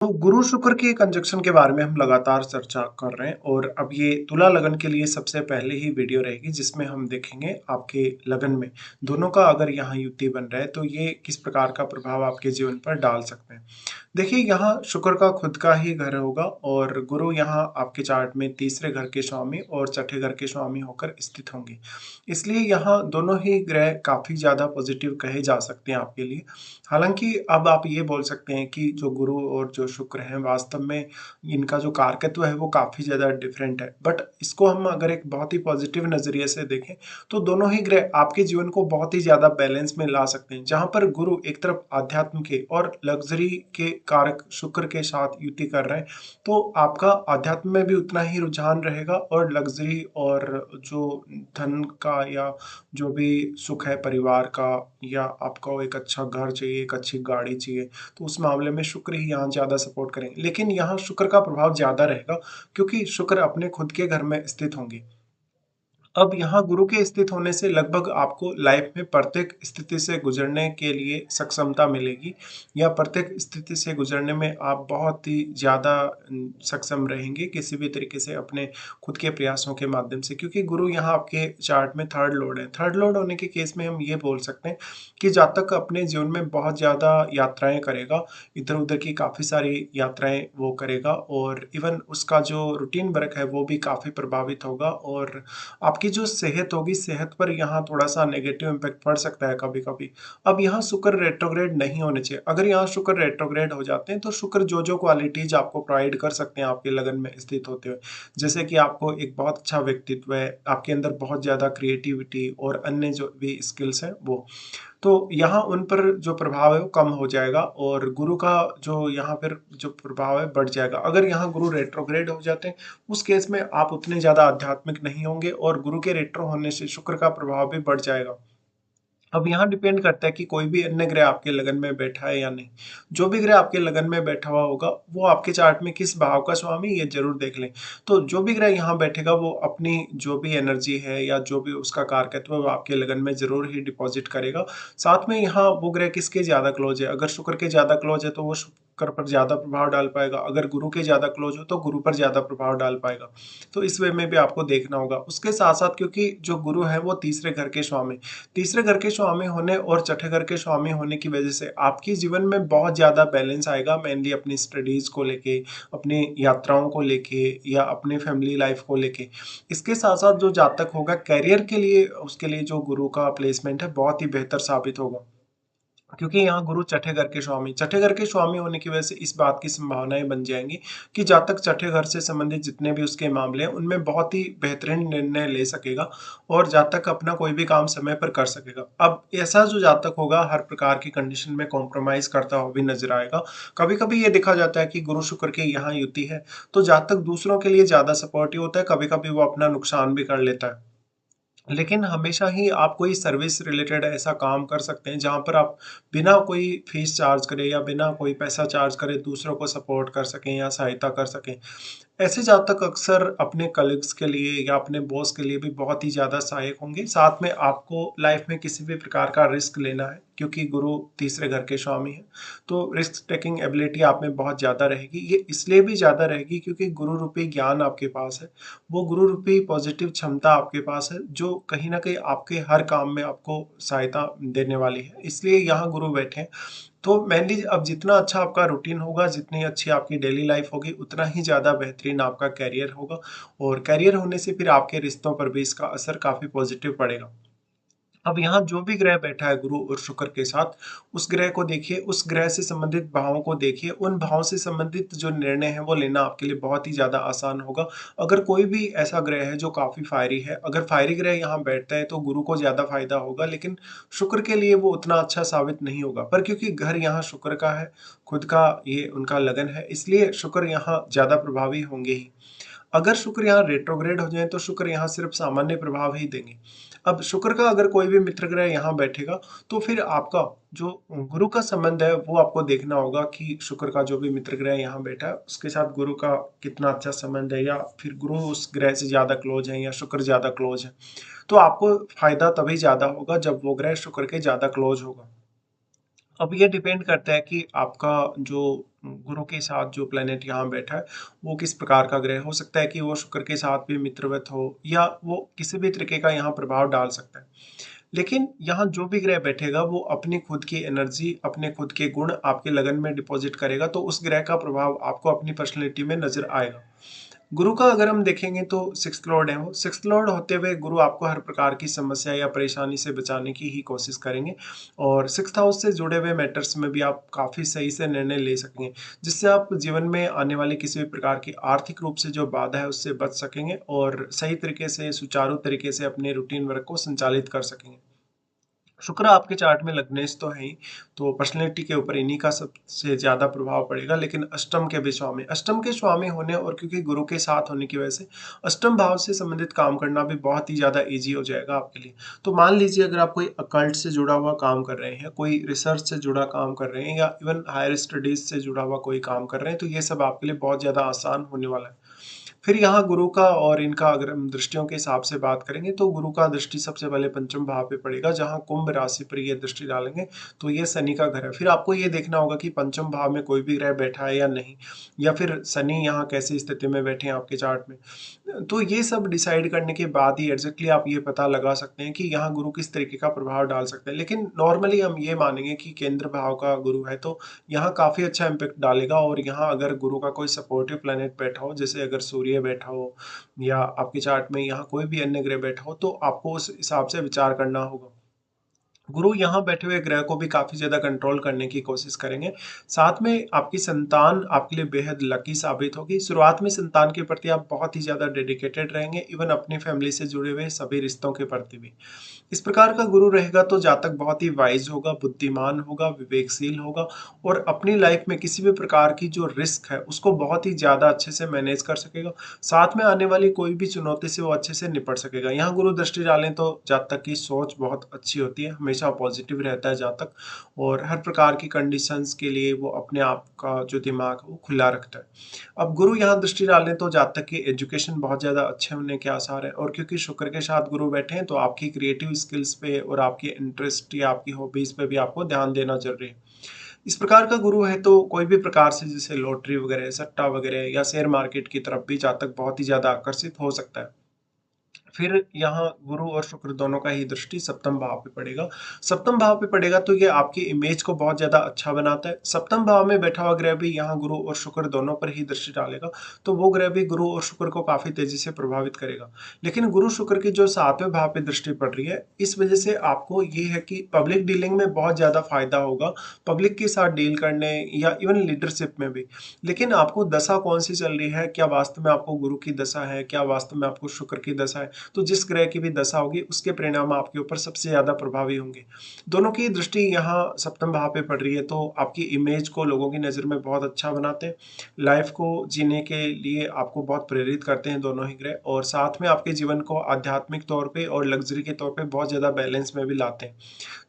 तो गुरु शुक्र के कंजक्शन के बारे में हम लगातार चर्चा कर रहे हैं और अब ये तुला लगन के लिए सबसे पहले ही वीडियो रहेगी जिसमें हम देखेंगे आपके लगन में दोनों का अगर यहाँ युति बन रहा है तो ये किस प्रकार का प्रभाव आपके जीवन पर डाल सकते हैं। देखिए यहाँ शुक्र का खुद का ही घर होगा और गुरु यहाँ आपके चार्ट में तीसरे घर के स्वामी और छठे घर के स्वामी होकर स्थित होंगे। इसलिए यहाँ दोनों ही ग्रह काफी ज्यादा पॉजिटिव कहे जा सकते हैं आपके लिए। हालांकि अब आप ये बोल सकते हैं कि जो गुरु और जो शुक्र हैं वास्तव में इनका जो कारकत्व है वो काफ़ी ज़्यादा डिफरेंट है। बट इसको हम अगर एक बहुत ही पॉजिटिव नज़रिए से देखें तो दोनों ही ग्रह आपके जीवन को बहुत ही ज़्यादा बैलेंस में ला सकते हैं। जहाँ पर गुरु एक तरफ आध्यात्म के और लग्ज़री के कारक शुक्र के साथ युति कर रहे हैं, तो आपका आध्यात्म में भी उतना ही रुझान रहेगा और लग्ज़री और जो धन का या जो भी सुख है परिवार का या आपको एक अच्छा घर चाहिए, एक अच्छी गाड़ी चाहिए, तो उस मामले में शुक्र ही यहाँ ज़्यादा सपोर्ट करेंगे। लेकिन यहाँ शुक्र का प्रभाव ज़्यादा रहेगा क्योंकि शुक्र अपने खुद के घर में स्थित होंगे। अब यहाँ गुरु के स्थित होने से लगभग आपको लाइफ में प्रत्येक स्थिति से गुजरने के लिए सक्षमता मिलेगी या प्रत्येक स्थिति से गुजरने में आप बहुत ही ज़्यादा सक्षम रहेंगे किसी भी तरीके से अपने खुद के प्रयासों के माध्यम से, क्योंकि गुरु यहाँ आपके चार्ट में थर्ड लॉर्ड है। थर्ड लॉर्ड होने के केस में हम ये बोल सकते हैं कि जातक अपने जीवन में बहुत ज़्यादा यात्राएं करेगा, इधर उधर की काफ़ी सारी यात्राएं वो करेगा और इवन उसका जो रूटीन वर्क है वो भी काफ़ी प्रभावित होगा और आपकी जो सेहत होगी, सेहत पर यहाँ थोड़ा-सा नेगेटिव इम्पैक्ट पड़ सकता है कभी-कभी। अब यहाँ शुक्र रेट्रोग्रेड नहीं होने चाहिए। अगर यहाँ शुक्र रेट्रोग्रेड हो जाते हैं, तो शुक्र जो-जो क्वालिटीज़ आपको प्रोवाइड कर सकते हैं आपके लगन में स्थित होते हुए, जैसे कि आपको एक बहुत अच्छा व्यक्तित्व है, आपके अंदर बहुत ज़्यादा क्रिएटिविटी और अन्य जो भी स्किल्स हैं वो। तो यहाँ उन पर जो प्रभाव है वो कम हो जाएगा और गुरु का जो यहाँ पर जो प्रभाव है बढ़ जाएगा। अगर यहाँ गुरु रेट्रोग्रेड हो जाते हैं, उस केस में आप उतने ज़्यादा आध्यात्मिक नहीं होंगे और गुरु के रेट्रो होने से शुक्र का प्रभाव भी बढ़ जाएगा। अब यहाँ डिपेंड करता है कि कोई भी अन्य ग्रह आपके लगन में बैठा है या नहीं। जो भी ग्रह आपके लगन में बैठा हुआ होगा, वो आपके चार्ट में किस भाव का स्वामी ये ज़रूर देख लें। तो जो भी ग्रह यहाँ बैठेगा वो अपनी जो भी एनर्जी है या जो भी उसका कारकत्व है वो आपके लगन में ज़रूर ही डिपॉज़िट करेगा। साथ में यहाँ वो ग्रह किसके ज़्यादा क्लोज़ है, अगर शुक्र के ज़्यादा क्लोज़ है तो वो शुक्र पर ज़्यादा प्रभाव डाल पाएगा, अगर गुरु के ज़्यादा क्लोज़ हो तो गुरु पर ज़्यादा प्रभाव डाल पाएगा। तो इस वे में भी आपको देखना होगा। उसके साथ-साथ क्योंकि जो गुरु हैं वो तीसरे घर के स्वामी, तीसरे घर के स्वामी होने और छठे घर के स्वामी होने की वजह से आपके जीवन में बहुत ज़्यादा बैलेंस आएगा, मेनली अपनी स्टडीज़ को लेके, अपनी यात्राओं को लेके या अपने फैमिली लाइफ को लेके। इसके साथ-साथ जो जातक होगा करियर के लिए, उसके लिए जो गुरु का प्लेसमेंट है बहुत ही बेहतर साबित होगा। क्योंकि यहाँ गुरु छठे घर के स्वामी होने की वजह से इस बात की संभावनाएं बन जाएंगी कि जातक छठे घर से संबंधित जितने भी उसके मामले हैं उनमें बहुत ही बेहतरीन निर्णय ले सकेगा और जातक अपना कोई भी काम समय पर कर सकेगा। अब ऐसा जो जातक होगा हर प्रकार की कंडीशन में कॉम्प्रोमाइज करता हुआ भी नजर आएगा। कभी कभी ये देखा जाता है कि गुरु शुक्र के यहाँ युति है तो जातक दूसरों के लिए ज्यादा सपोर्टिव होता है, कभी कभी वो अपना नुकसान भी कर लेता है। लेकिन हमेशा ही आप कोई सर्विस रिलेटेड ऐसा काम कर सकते हैं जहाँ पर आप बिना कोई फीस चार्ज करे या बिना कोई पैसा चार्ज करे दूसरों को सपोर्ट कर सकें या सहायता कर सकें। ऐसे जातक अक्सर अपने कलीग्स के लिए या अपने बॉस के लिए भी बहुत ही ज़्यादा सहायक होंगे। साथ में आपको लाइफ में किसी भी प्रकार का रिस्क लेना है क्योंकि गुरु तीसरे घर के स्वामी हैं, तो रिस्क टेकिंग एबिलिटी आप में बहुत ज़्यादा रहेगी। ये इसलिए भी ज़्यादा रहेगी क्योंकि गुरु रूपी ज्ञान आपके पास है, वो गुरु रूपी पॉजिटिव क्षमता आपके पास है जो कहीं न कहीं आपके हर काम में आपको सहायता देने वाली है। इसलिए यहाँ गुरु बैठे हैं। तो मेनली अब जितना अच्छा आपका रूटीन होगा, जितनी अच्छी आपकी डेली लाइफ होगी, उतना ही ज़्यादा बेहतरीन आपका करियर होगा और करियर होने से फिर आपके रिश्तों पर भी इसका असर काफ़ी पॉजिटिव पड़ेगा। अब यहाँ जो भी ग्रह बैठा है गुरु और शुक्र के साथ, उस ग्रह को देखिए, उस ग्रह से संबंधित भावों को देखिए, उन भावों से संबंधित जो निर्णय है वो लेना आपके लिए बहुत ही ज़्यादा आसान होगा। अगर कोई भी ऐसा ग्रह है जो काफ़ी फायरी है, अगर फायरी ग्रह यहाँ बैठता है तो गुरु को ज़्यादा फायदा होगा, लेकिन शुक्र के लिए वो उतना अच्छा साबित नहीं होगा। पर क्योंकि घर यहाँ शुक्र का है, खुद का ये उनका लगन है, इसलिए शुक्र यहाँ ज़्यादा प्रभावी होंगे ही। अगर शुक्र यहाँ रेट्रोग्रेड हो जाए तो शुक्र यहाँ सिर्फ सामान्य प्रभाव ही देंगे। अब शुक्र का अगर कोई भी मित्र ग्रह यहाँ बैठेगा तो फिर आपका जो गुरु का संबंध है वो आपको देखना होगा कि शुक्र का जो भी मित्र ग्रह यहाँ बैठा है उसके साथ गुरु का कितना अच्छा संबंध है, या फिर गुरु उस ग्रह से ज्यादा क्लोज है या शुक्र ज्यादा क्लोज है। तो आपको फायदा तभी ज्यादा होगा जब वो ग्रह शुक्र के ज्यादा क्लोज होगा। अब ये डिपेंड करता है कि आपका जो गुरु के साथ जो प्लेनेट यहाँ बैठा है वो किस प्रकार का ग्रह हो सकता है कि वो शुक्र के साथ भी मित्रवत हो या वो किसी भी तरीके का यहाँ प्रभाव डाल सकता है। लेकिन यहाँ जो भी ग्रह बैठेगा वो अपनी खुद की एनर्जी, अपने खुद के गुण आपके लगन में डिपॉजिट करेगा, तो उस ग्रह का प्रभाव आपको अपनी पर्सनैलिटी में नजर आएगा। गुरु का अगर हम देखेंगे तो सिक्स्थ लॉर्ड है, वो सिक्स्थ लॉर्ड होते हुए गुरु आपको हर प्रकार की समस्या या परेशानी से बचाने की ही कोशिश करेंगे, और सिक्स्थ हाउस से जुड़े हुए मैटर्स में भी आप काफ़ी सही से निर्णय ले सकेंगे, जिससे आप जीवन में आने वाली किसी भी प्रकार की आर्थिक रूप से जो बाधा है उससे बच सकेंगे और सही तरीके से सुचारू तरीके से अपने रूटीन वर्क को संचालित कर सकेंगे। शुक्र आपके चार्ट में लग्नेश तो है ही, तो पर्सनैलिटी के ऊपर इन्हीं का सबसे ज़्यादा प्रभाव पड़ेगा। लेकिन अष्टम के भी स्वामी, अष्टम के स्वामी होने और क्योंकि गुरु के साथ होने की वजह से अष्टम भाव से संबंधित काम करना भी बहुत ही ज़्यादा ईजी हो जाएगा आपके लिए। तो मान लीजिए अगर आप कोई अकल्ट से जुड़ा हुआ काम कर रहे हैं, कोई रिसर्च से जुड़ा काम कर रहे हैं या इवन हायर स्टडीज से जुड़ा हुआ कोई काम कर रहे हैं, तो ये सब आपके लिए बहुत ज़्यादा आसान होने वाला है। फिर यहाँ गुरु का और इनका अगर हम दृष्टियों के हिसाब से बात करेंगे तो गुरु का दृष्टि सबसे पहले पंचम भाव पे पड़ेगा, जहाँ कुंभ राशि पर ये दृष्टि डालेंगे, तो ये शनि का घर है। फिर आपको ये देखना होगा कि पंचम भाव में कोई भी ग्रह बैठा है या नहीं, या फिर शनि यहाँ कैसी स्थिति में बैठे हैं आपके चार्ट में। तो ये सब डिसाइड करने के बाद ही एग्जैक्टली आप ये पता लगा सकते हैं कि यहाँ गुरु किस तरीके का प्रभाव डाल सकते हैं। लेकिन नॉर्मली हम ये मानेंगे कि केंद्र भाव का गुरु है तो यहाँ काफ़ी अच्छा इम्पैक्ट डालेगा, और यहाँ अगर गुरु का कोई सपोर्टिव प्लैनेट बैठा हो, जैसे अगर सूर्य बैठा हो या आपके चार्ट में यहाँ कोई भी अन्य ग्रह बैठा हो, तो आपको उस हिसाब से विचार करना होगा। गुरु यहाँ बैठे हुए ग्रह को भी काफी ज्यादा कंट्रोल करने की कोशिश करेंगे। साथ में आपकी संतान आपके लिए बेहद लकी साबित होगी। शुरुआत में संतान के प्रति आप बहुत ही ज्यादा डेडिकेटेड रहेंगे, इवन अपनी फैमिली से जुड़े हुए सभी रिश्तों के प्रति भी। इस प्रकार का गुरु रहेगा तो जातक बहुत ही वाइज होगा, बुद्धिमान होगा, विवेकशील होगा, और अपनी लाइफ में किसी भी प्रकार की जो रिस्क है उसको बहुत ही ज्यादा अच्छे से मैनेज कर सकेगा। साथ में आने वाली कोई भी चुनौती से वो अच्छे से निपट सकेगा। यहाँ गुरु दृष्टि डालें तो जातक की सोच बहुत अच्छी होती है, हमेशा पॉजिटिव रहता है जातक, और हर प्रकार की कंडीशंस के लिए वो अपने आप का जो दिमाग है वो खुला रखता है। अब गुरु यहाँ दृष्टि डालें तो जातक की एजुकेशन बहुत ज़्यादा अच्छे होने के आसार है, और क्योंकि शुक्र के साथ गुरु बैठे हैं तो आपकी क्रिएटिव स्किल्स पे और आपकी इंटरेस्ट या आपकी हॉबीज पे भी आपको ध्यान देना जरूरी है। इस प्रकार का गुरु है तो कोई भी प्रकार से जैसे लॉटरी वगैरह, सट्टा वगैरह या शेयर मार्केट की तरफ भी जातक बहुत ही ज़्यादा आकर्षित हो सकता है। फिर यहाँ गुरु और शुक्र दोनों का ही दृष्टि सप्तम भाव पे पड़ेगा। सप्तम भाव पे पड़ेगा तो ये आपकी इमेज को बहुत ज्यादा अच्छा बनाता है। सप्तम भाव में बैठा हुआ ग्रह भी यहाँ गुरु और शुक्र दोनों पर ही दृष्टि डालेगा, तो वो ग्रह भी गुरु और शुक्र को काफी तेजी से प्रभावित करेगा। लेकिन गुरु शुक्र की जो सातवें भाव पे दृष्टि पड़ रही है, इस वजह से आपको ये है कि पब्लिक डीलिंग में बहुत ज्यादा फायदा होगा, पब्लिक के साथ डील करने या इवन लीडरशिप में भी। लेकिन आपको दशा कौन सी चल रही है, क्या वास्तव में आपको गुरु की दशा है, क्या वास्तव में आपको शुक्र की दशा है, तो जिस ग्रह की भी दशा होगी उसके परिणाम आपके ऊपर सबसे ज्यादा प्रभावी होंगे। दोनों की दृष्टि यहाँ सप्तम भाव पे पड़ रही है तो आपकी इमेज को लोगों की नज़र में बहुत अच्छा बनाते हैं, लाइफ को जीने के लिए आपको बहुत प्रेरित करते हैं दोनों ही ग्रह, और साथ में आपके जीवन को आध्यात्मिक तौर पे और लग्जरी के तौर पे बहुत ज़्यादा बैलेंस में भी लाते हैं।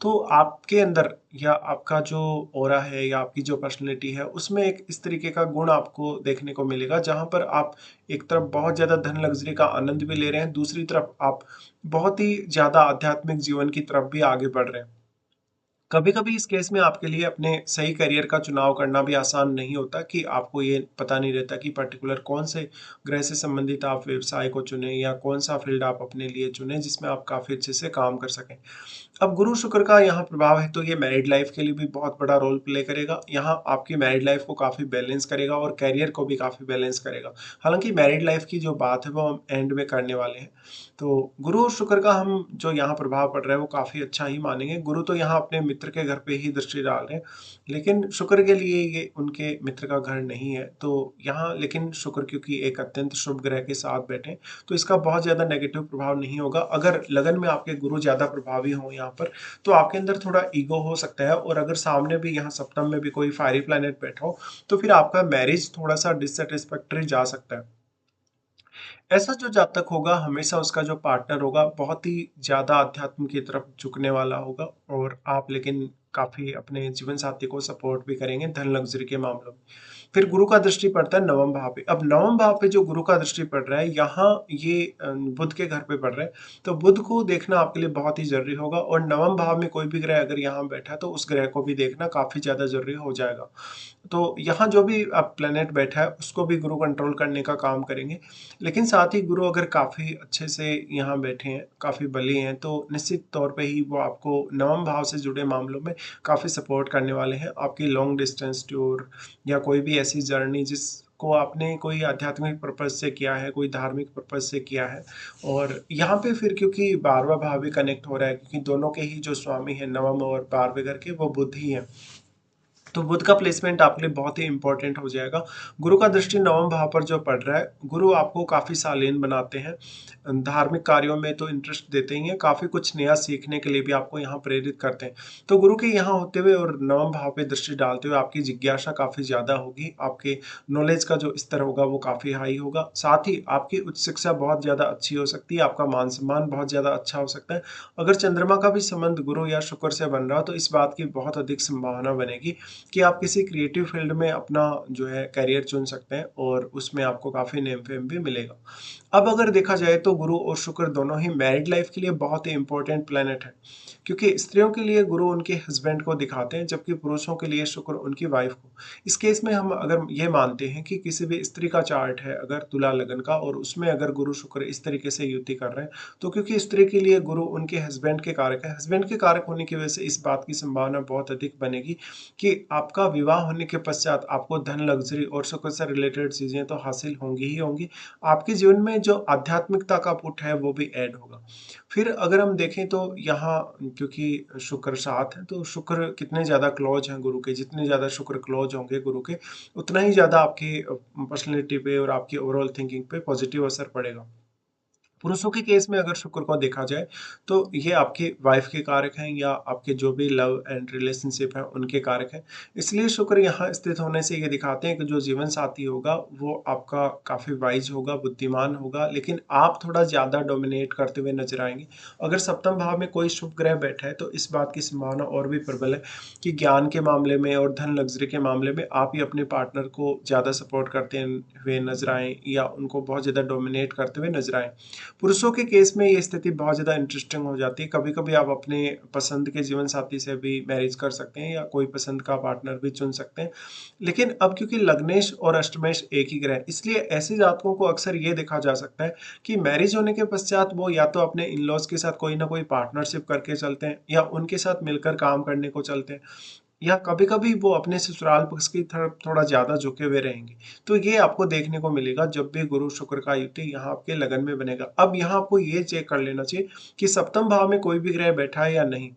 तो आपके अंदर या आपका जो ऑरा है या आपकी जो पर्सनैलिटी है उसमें एक इस तरीके का गुण आपको देखने को मिलेगा, जहां पर आप एक तरफ बहुत ज़्यादा धन लग्जरी का आनंद भी ले रहे हैं, दूसरी तरफ आप बहुत ही ज़्यादा आध्यात्मिक जीवन की तरफ भी आगे बढ़ रहे हैं। कभी कभी इस केस में आपके लिए अपने सही करियर का चुनाव करना भी आसान नहीं होता, कि आपको ये पता नहीं रहता कि पर्टिकुलर कौन से ग्रह से संबंधित आप व्यवसाय को चुने या कौन सा फील्ड आप अपने लिए चुने जिसमें आप काफ़ी अच्छे से काम कर सकें। अब गुरु शुक्र का यहाँ प्रभाव है तो ये मैरिड लाइफ के लिए भी बहुत बड़ा रोल प्ले करेगा। यहाँ आपकी मैरिड लाइफ को काफ़ी बैलेंस करेगा और कैरियर को भी काफ़ी बैलेंस करेगा। हालांकि मैरिड लाइफ की जो बात है वो हम एंड में करने वाले हैं। तो गुरु और शुक्र का हम जो यहाँ प्रभाव पड़ रहा है वो काफ़ी अच्छा ही मानेंगे। गुरु तो यहाँ अपने मित्र के घर पे ही दृष्टि डाल रहे हैं, लेकिन शुक्र के लिए ये उनके मित्र का घर नहीं है, तो यहाँ लेकिन शुक्र क्योंकि एक अत्यंत शुभ ग्रह के साथ बैठे तो इसका बहुत ज़्यादा नेगेटिव प्रभाव नहीं होगा। अगर लगन में आपके गुरु ज़्यादा प्रभावी हो यहाँ पर तो आपके अंदर थोड़ा ईगो हो सकता है, और अगर सामने भी यहाँ सप्तम में भी कोई फायरी प्लैनेट बैठा हो तो फिर आपका मैरिज थोड़ा सा डिससेटिस्फैक्टरी जा सकता है। ऐसा जो जातक होगा हमेशा उसका जो पार्टनर होगा बहुत ही ज्यादा अध्यात्म की तरफ झुकने वाला होगा, और आप लेकिन काफ़ी अपने जीवन साथी को सपोर्ट भी करेंगे धन लग्ज़री के मामलों में। फिर गुरु का दृष्टि पड़ता है नवम भाव पे। अब नवम भाव पे जो गुरु का दृष्टि पड़ रहा है, यहाँ ये बुध के घर पे पड़ रहा है, तो बुध को देखना आपके लिए बहुत ही ज़रूरी होगा और नवम भाव में कोई भी ग्रह अगर यहाँ बैठा है, तो उस ग्रह को भी देखना काफ़ी ज़्यादा ज़रूरी हो जाएगा। तो यहाँ जो भी अब प्लैनेट बैठा है, उसको भी गुरु कंट्रोल करने का काम करेंगे। लेकिन साथ ही गुरु अगर काफ़ी अच्छे से यहाँ बैठे हैं, काफ़ी बली हैं, तो निश्चित तौर पे ही वो आपको नवम भाव से जुड़े मामलों में काफ़ी सपोर्ट करने वाले हैं। आपकी लॉन्ग डिस्टेंस टूर या कोई भी ऐसी जर्नी जिसको आपने कोई आध्यात्मिक पर्पज़ से किया है, कोई धार्मिक पर्पज़ से किया है। और यहाँ पे फिर क्योंकि 12वाँ भाव भी कनेक्ट हो रहा है, क्योंकि दोनों के ही जो स्वामी हैं नवम और 12वें घर के, वो बुध ही हैं। तो बुध का प्लेसमेंट आपके लिए बहुत ही इंपॉर्टेंट हो जाएगा। गुरु का दृष्टि नवम भाव पर जो पड़ रहा है, गुरु आपको काफ़ी शालीन बनाते हैं, धार्मिक कार्यों में तो इंटरेस्ट देते ही हैं, काफ़ी कुछ नया सीखने के लिए भी आपको यहाँ प्रेरित करते हैं। तो गुरु के यहाँ होते हुए और नवम भाव पे दृष्टि डालते हुए आपकी जिज्ञासा काफ़ी ज़्यादा होगी, आपके नॉलेज का जो स्तर होगा वो काफ़ी हाई होगा। साथ ही आपकी उच्च शिक्षा बहुत ज़्यादा अच्छी हो सकती है, आपका मान सम्मान बहुत ज़्यादा अच्छा हो सकता है। अगर चंद्रमा का भी संबंध गुरु या शुक्र से बन रहा हो, तो इस बात की बहुत अधिक संभावना बनेगी कि आप किसी क्रिएटिव फील्ड में अपना जो है करियर चुन सकते हैं और उसमें आपको काफ़ी नेम फेम भी मिलेगा। अब अगर देखा जाए तो गुरु और शुक्र दोनों ही मैरिड लाइफ के लिए बहुत ही इंपॉर्टेंट प्लैनेट है, क्योंकि स्त्रियों के लिए गुरु उनके हस्बैंड को दिखाते हैं, जबकि पुरुषों के लिए शुक्र उनकी वाइफ को। इस केस में हम अगर ये मानते हैं कि किसी भी स्त्री का चार्ट है अगर तुला लगन का, और उसमें अगर गुरु शुक्र इस तरीके से युति कर रहे हैं, तो क्योंकि स्त्री के लिए गुरु उनके हस्बैंड के कारक है, हस्बैंड के कारक होने की वजह से इस बात की संभावना बहुत अधिक बनेगी कि आपका विवाह होने के पश्चात आपको धन लग्जरी और सुख से रिलेटेड चीजें तो हासिल होंगी ही होंगी, आपके जीवन में जो आध्यात्मिकता का पुट है वो भी ऐड होगा। फिर अगर हम देखें तो यहाँ क्योंकि शुक्र साथ है, तो शुक्र कितने ज़्यादा क्लोज हैं गुरु के, जितने ज़्यादा शुक्र क्लोज होंगे गुरु के, उतना ही ज़्यादा आपकी पर्सनैलिटी पे और आपकी ओवरऑल थिंकिंग पे पॉजिटिव असर पड़ेगा। पुरुषों के केस में अगर शुक्र को देखा जाए, तो ये आपके वाइफ के कारक हैं या आपके जो भी लव एंड रिलेशनशिप हैं उनके कारक हैं। इसलिए शुक्र यहाँ स्थित होने से ये दिखाते हैं कि जो जीवन साथी होगा वो आपका काफ़ी वाइज होगा, बुद्धिमान होगा, लेकिन आप थोड़ा ज़्यादा डोमिनेट करते हुए नजर आएंगे। अगर सप्तम भाव में कोई शुभ ग्रह बैठा है, तो इस बात की संभावना और भी प्रबल है कि ज्ञान के मामले में और धन लग्जरी के मामले में आप ही अपने पार्टनर को ज़्यादा सपोर्ट करते हुए नजर आएँ या उनको बहुत ज़्यादा डोमिनेट करते हुए नजर आएँ। पुरुषों के केस में ये स्थिति बहुत ज़्यादा इंटरेस्टिंग हो जाती है। कभी-कभी आप अपने पसंद के जीवन साथी से भी मैरिज कर सकते हैं या कोई पसंद का पार्टनर भी चुन सकते हैं। लेकिन अब क्योंकि लग्नेश और अष्टमेश एक ही ग्रह है, इसलिए ऐसे जातकों को अक्सर ये देखा जा सकता है कि मैरिज होने के पश्चात वो या तो अपने इन-लॉज के साथ कोई ना कोई पार्टनरशिप करके चलते हैं या उनके साथ मिलकर काम करने को चलते हैं, या कभी-कभी वो अपने ससुराल पक्ष की तरफ थोड़ा ज़्यादा झुके हुए रहेंगे। तो ये आपको देखने को मिलेगा जब भी गुरु शुक्र का युति यहाँ आपके लगन में बनेगा। अब यहाँ आपको ये चेक कर लेना चाहिए कि सप्तम भाव में कोई भी ग्रह बैठा है या नहीं।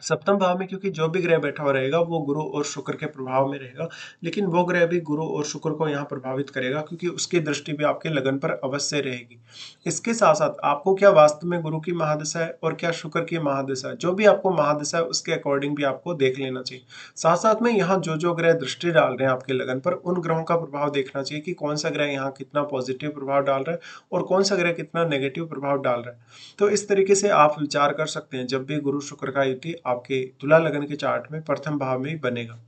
सप्तम भाव में क्योंकि जो भी ग्रह बैठा हुआ रहेगा वो गुरु और शुक्र के प्रभाव में रहेगा, लेकिन वो ग्रह भी गुरु और शुक्र को यहाँ प्रभावित करेगा क्योंकि उसकी दृष्टि भी आपके लगन पर अवश्य रहेगी। इसके साथ साथ आपको क्या वास्तव में गुरु की महादशा है और क्या शुक्र की महादशा है, जो भी आपको महादशा है उसके अकॉर्डिंग भी आपको देख लेना चाहिए। साथ साथ में यहाँ जो जो ग्रह दृष्टि डाल रहे हैं आपके लगन पर, उन ग्रहों का प्रभाव देखना चाहिए कि कौन सा ग्रह यहाँ कितना पॉजिटिव प्रभाव डाल रहा है और कौन सा ग्रह कितना नेगेटिव प्रभाव डाल रहा है। तो इस तरीके से आप विचार कर सकते हैं जब भी गुरु शुक्र का युति आपके तुला लगन के चार्ट में प्रथम भाव में ही बनेगा।